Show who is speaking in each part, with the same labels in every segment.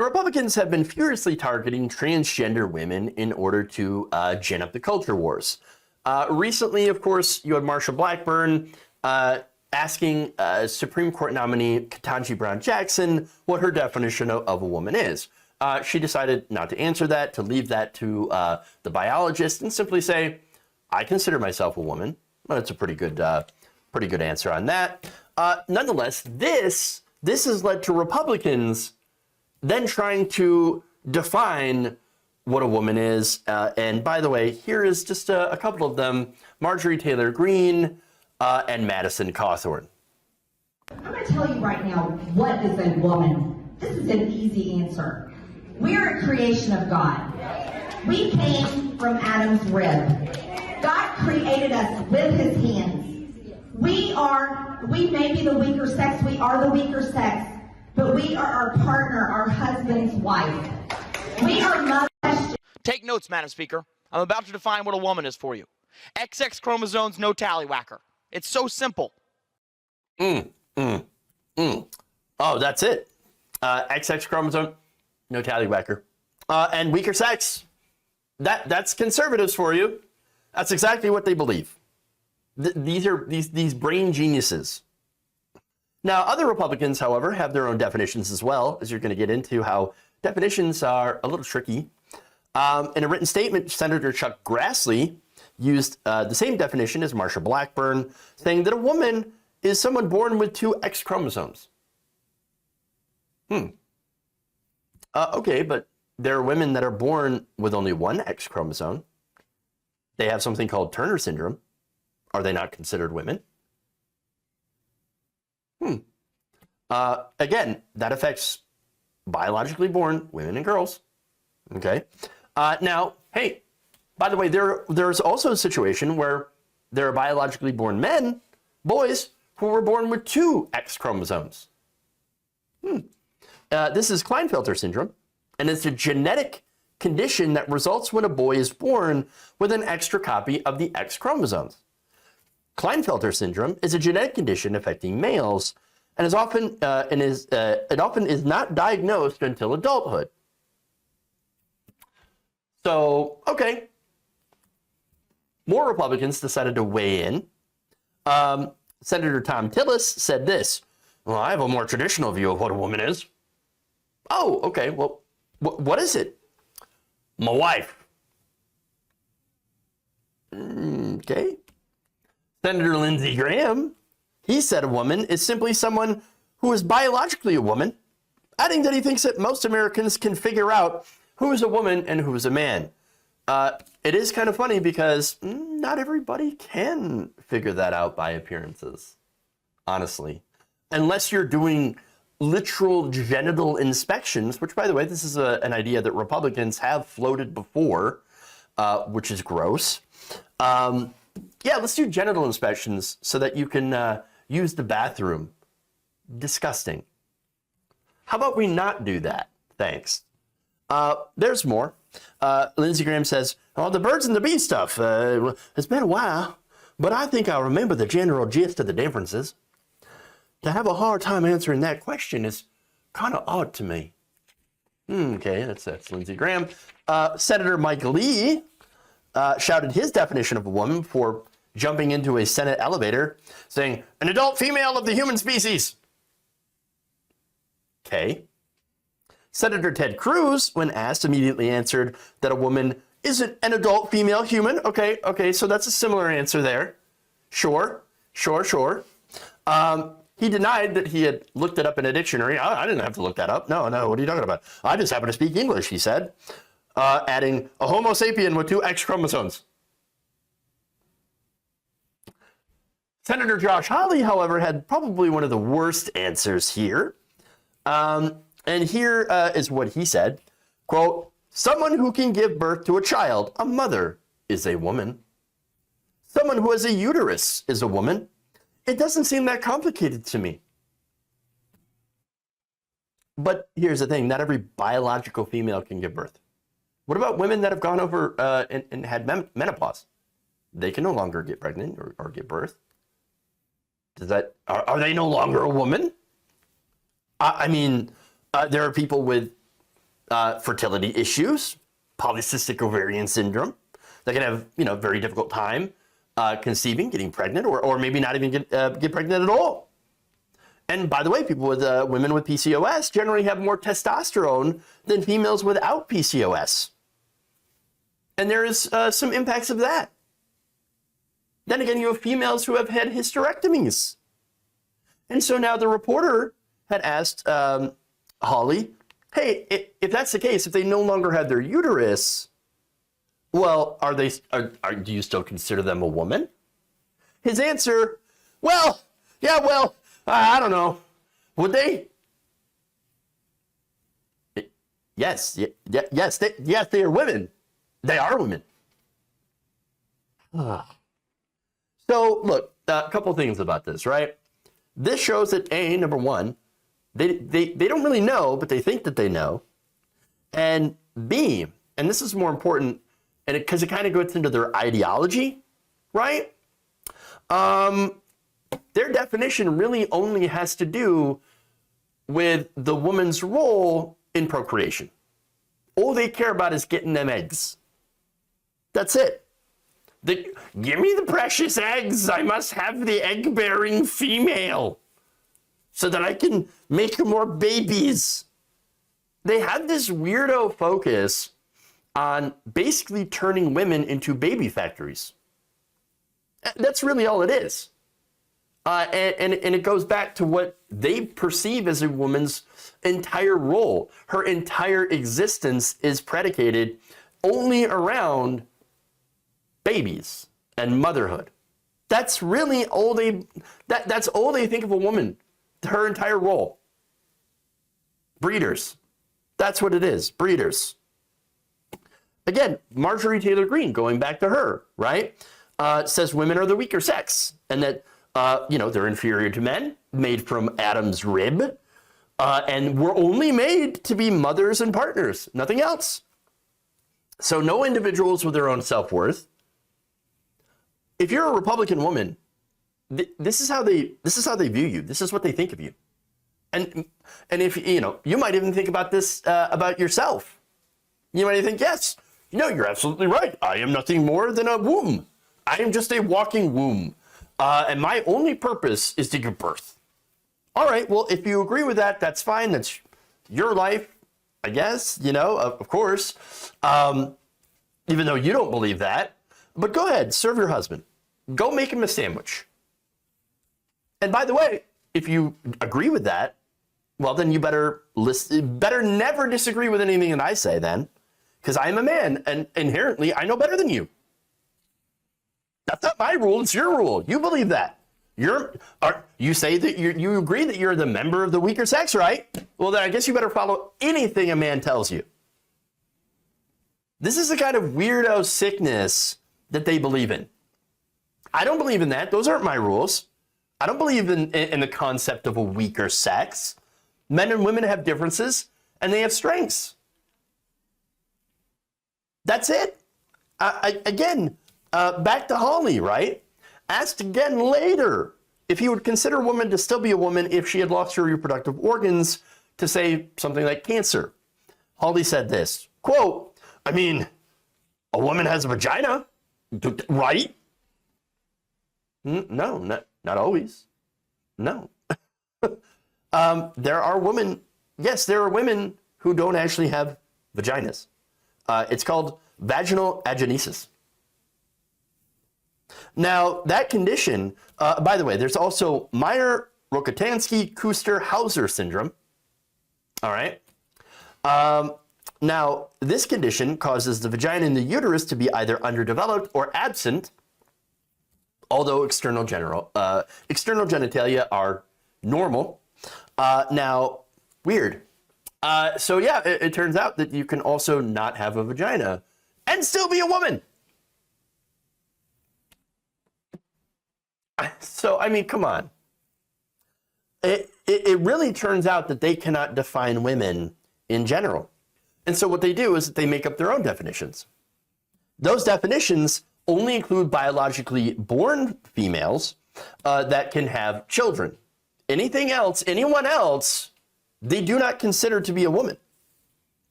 Speaker 1: The Republicans have been furiously targeting transgender women in order to gin up the culture wars. Recently, of course, you had Marsha Blackburn asking Supreme Court nominee Ketanji Brown Jackson what her definition of a woman is. She decided not to answer that, to leave that to the biologist and simply say, I consider myself a woman. Well, that's a pretty good answer on that. Nonetheless, this has led to Republicans then trying to define what a woman is. And by the way, here is just a couple of them: Marjorie Taylor Greene and Madison Cawthorn.
Speaker 2: I'm going to tell you right now, what is a woman? This is an easy answer. We're a creation of God. We came from Adam's rib. God created us with his hands. We may be the weaker sex, we are the weaker sex, but we are our partner, our husband's wife. We are mothers.
Speaker 3: Take notes, Madam Speaker. I'm about to define what a woman is for you. XX chromosomes, no tallywhacker. It's so simple.
Speaker 1: Oh, that's it. XX chromosome, no tallywhacker. And weaker sex, that's conservatives for you. That's exactly what they believe. These are these brain geniuses. Now, other Republicans, however, have their own definitions as well, as you're going to get into how definitions are a little tricky. In a written statement, Senator Chuck Grassley used the same definition as Marsha Blackburn, saying that a woman is someone born with two X chromosomes. Okay, but there are women that are born with only one X chromosome. They have something called Turner syndrome. Are they not considered women? Again, that affects biologically born women and girls. Okay. Now, hey, by the way, there's also a situation where there are biologically born men, boys, who were born with two X chromosomes. This is Klinefelter syndrome, and it's a genetic condition that results when a boy is born with an extra copy of the X chromosomes. Klinefelter syndrome is a genetic condition affecting males, and it often is not diagnosed until adulthood. So, okay, more Republicans decided to weigh in. Senator Tom Tillis said this: "Well, I have a more traditional view of what a woman is." Oh, okay. Well, what is it? My wife. Okay. Senator Lindsey Graham, he said a woman is simply someone who is biologically a woman, adding that he thinks that most Americans can figure out who is a woman and who is a man. It is kind of funny because not everybody can figure that out by appearances, honestly, unless you're doing literal genital inspections, which, by the way, this is an idea that Republicans have floated before, which is gross. Yeah, let's do genital inspections so that you can use the bathroom. Disgusting. How about we not do that? Thanks. There's more. Lindsey Graham says, "Oh, the birds and the bees stuff. It's been a while, but I think I remember the general gist of the differences. To have a hard time answering that question is kind of odd to me." Okay, that's Lindsey Graham. Senator Mike Lee shouted his definition of a woman before jumping into a Senate elevator, saying, "An adult female of the human species." Okay. Senator Ted Cruz, when asked, immediately answered that a woman isn't an adult female human. Okay, so that's a similar answer there. Sure. He denied that he had looked it up in a dictionary. I didn't have to look that up. No, what are you talking about? I just happen to speak English, he said, adding a Homo sapien with two X chromosomes. Senator Josh Hawley, however, had probably one of the worst answers here. And here is what he said, quote, "Someone who can give birth to a child, a mother, is a woman. Someone who has a uterus is a woman. It doesn't seem that complicated to me." But here's the thing, not every biological female can give birth. What about women that have gone over and had menopause? They can no longer get pregnant or give birth. Are they no longer a woman? I mean, there are people with fertility issues, polycystic ovarian syndrome. They can have, very difficult time conceiving, getting pregnant, or maybe not even get pregnant at all. And by the way, people with women with PCOS generally have more testosterone than females without PCOS. And there is some impacts of that. Then again, you have females who have had hysterectomies. And so now the reporter had asked Holly, hey, if that's the case, if they no longer have their uterus, well, do you still consider them a woman? His answer, I don't know. Would they? Yes, they are women. They are women. So look, a couple things about this, right? This shows that number one, they don't really know, but they think that they know. And B, and this is more important, and because it kind of goes into their ideology, right? Their definition really only has to do with the woman's role in procreation. All they care about is getting them eggs. That's it. Give me the precious eggs. I must have the egg-bearing female so that I can make more babies. They have this weirdo focus on basically turning women into baby factories. That's really all it is. And it goes back to what they perceive as a woman's entire role. Her entire existence is predicated only around babies and motherhood. That's really all that's all they think of a woman, her entire role. Breeders. That's what it is, breeders. Again, Marjorie Taylor Greene, going back to her, right? Says women are the weaker sex and that they're inferior to men, made from Adam's rib, and we're only made to be mothers and partners, nothing else. So no individuals with their own self-worth. If you're a Republican woman, this is how they view you. This is what they think of you. And if you might even think about this about yourself. You might think, yes, you're absolutely right. I am nothing more than a womb. I am just a walking womb. And my only purpose is to give birth. All right, well, if you agree with that, that's fine. That's your life, I guess, of course. Even though you don't believe that. But go ahead, serve your husband. Go make him a sandwich. And by the way, if you agree with that, well, then you better never disagree with anything that I say then. Because I'm a man, and inherently, I know better than you. That's not my rule, it's your rule. You believe that. You say that you agree that you're the member of the weaker sex, right? Well, then I guess you better follow anything a man tells you. This is the kind of weirdo sickness that they believe in. I don't believe in that. Those aren't my rules. I don't believe in the concept of a weaker sex. Men and women have differences, and they have strengths. That's it. Again, back to Holly, right? Asked again later if he would consider a woman to still be a woman if she had lost her reproductive organs to say something like cancer. Holly said this, quote, I mean, a woman has a vagina, right? No, not always. No. There are women who don't actually have vaginas. It's called vaginal agenesis. Now, that condition, by the way, there's also Meyer-Rokitansky-Kuster-Hauser syndrome. All right. Now, this condition causes the vagina and the uterus to be either underdeveloped or absent, although external genitalia are normal. Now, weird. So yeah, it turns out that you can also not have a vagina and still be a woman. So, I mean, come on. It really turns out that they cannot define women in general. And so what they do is they make up their own definitions. Those definitions only include biologically born females that can have children. Anyone else, they do not consider to be a woman.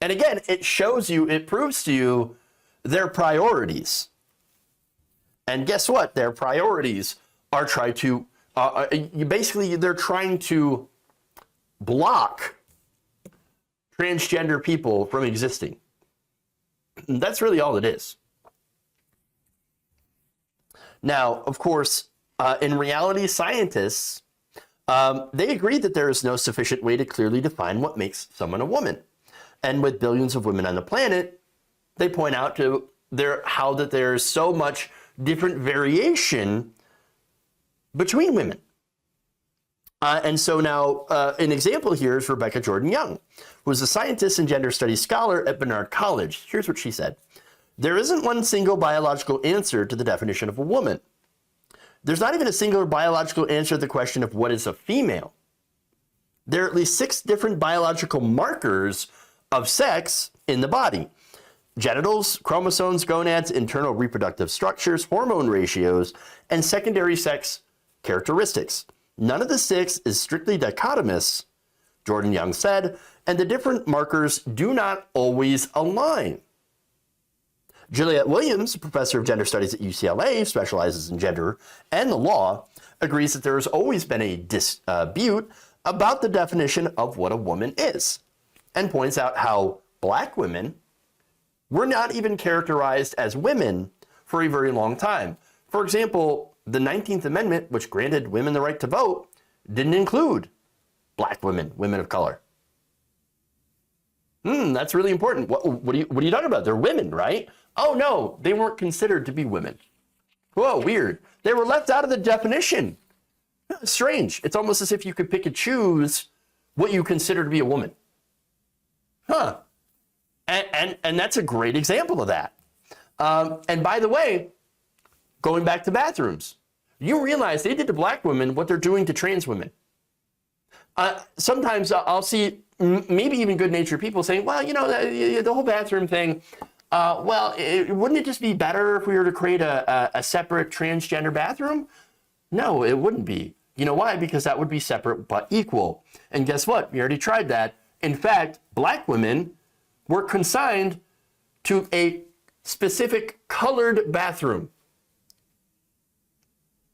Speaker 1: And again, it shows you, it proves to you their priorities. And guess what? Their priorities are they're trying to block transgender people from existing. That's really all it is. Now, of course, in reality, scientists, they agree that there is no sufficient way to clearly define what makes someone a woman. And with billions of women on the planet, they point out to how that there's so much different variation between women. And so now an example here is Rebecca Jordan Young, who is a scientist and gender studies scholar at Barnard College. Here's what she said. There isn't one single biological answer to the definition of a woman. There's not even a singular biological answer to the question of what is a female. There are at least 6 different biological markers of sex in the body. Genitals, chromosomes, gonads, internal reproductive structures, hormone ratios, and secondary sex characteristics. None of the 6 is strictly dichotomous, Jordan Young said, and the different markers do not always align. Juliette Williams, a professor of gender studies at UCLA, specializes in gender and the law, agrees that there has always been a dispute about the definition of what a woman is, and points out how black women were not even characterized as women for a very long time. For example, the 19th Amendment, which granted women the right to vote, didn't include black women, women of color. That's really important. What are you talking about? They're women, right? Oh no, they weren't considered to be women. Whoa, weird. They were left out of the definition. Strange. It's almost as if you could pick and choose what you consider to be a woman. Huh. And that's a great example of that. And by the way, going back to bathrooms, you realize they did to black women what they're doing to trans women. Sometimes I'll see maybe even good-natured people saying, well, you know, the whole bathroom thing, wouldn't it just be better if we were to create a separate transgender bathroom? No, it wouldn't be. You know why? Because that would be separate but equal. And guess what? We already tried that. In fact, black women were consigned to a specific colored bathroom.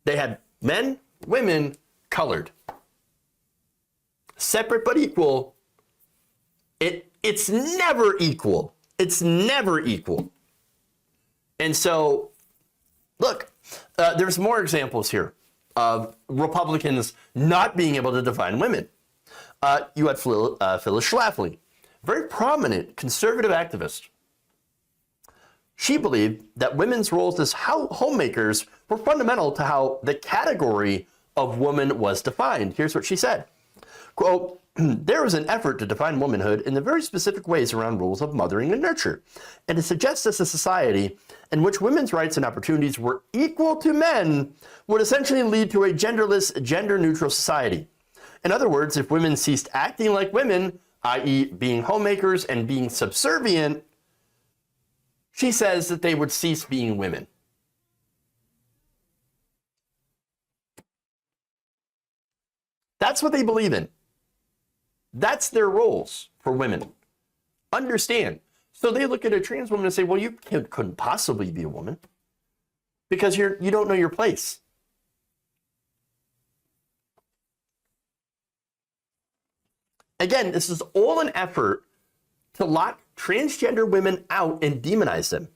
Speaker 1: They had men, women, colored. Separate but equal. It's never equal. It's never equal. And so, look, there's more examples here of Republicans not being able to define women. You had Phyllis Schlafly, very prominent conservative activist. She believed that women's roles as homemakers were fundamental to how the category of woman was defined. Here's what she said. Quote, there is an effort to define womanhood in the very specific ways around rules of mothering and nurture, and to suggest us a society in which women's rights and opportunities were equal to men would essentially lead to a genderless, gender-neutral society. In other words, if women ceased acting like women, i.e. being homemakers and being subservient, she says that they would cease being women. That's what they believe in. That's their roles for women. Understand. So they look at a trans woman and say, well, you couldn't possibly be a woman because you don't know your place. Again, this is all an effort to lock transgender women out and demonize them.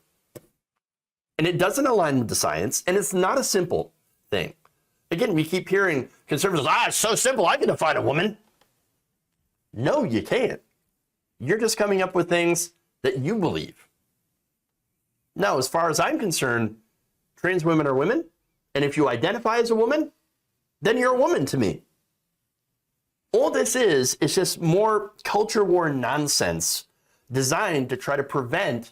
Speaker 1: And it doesn't align with the science, and it's not a simple thing. Again, we keep hearing conservatives, it's so simple, I can define a woman. No, you can't. You're just coming up with things that you believe. Now, as far as I'm concerned, trans women are women, and if you identify as a woman, then you're a woman to me. All this is just more culture war nonsense designed to try to prevent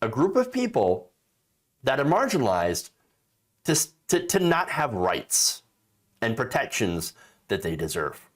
Speaker 1: a group of people that are marginalized to not have rights and protections that they deserve.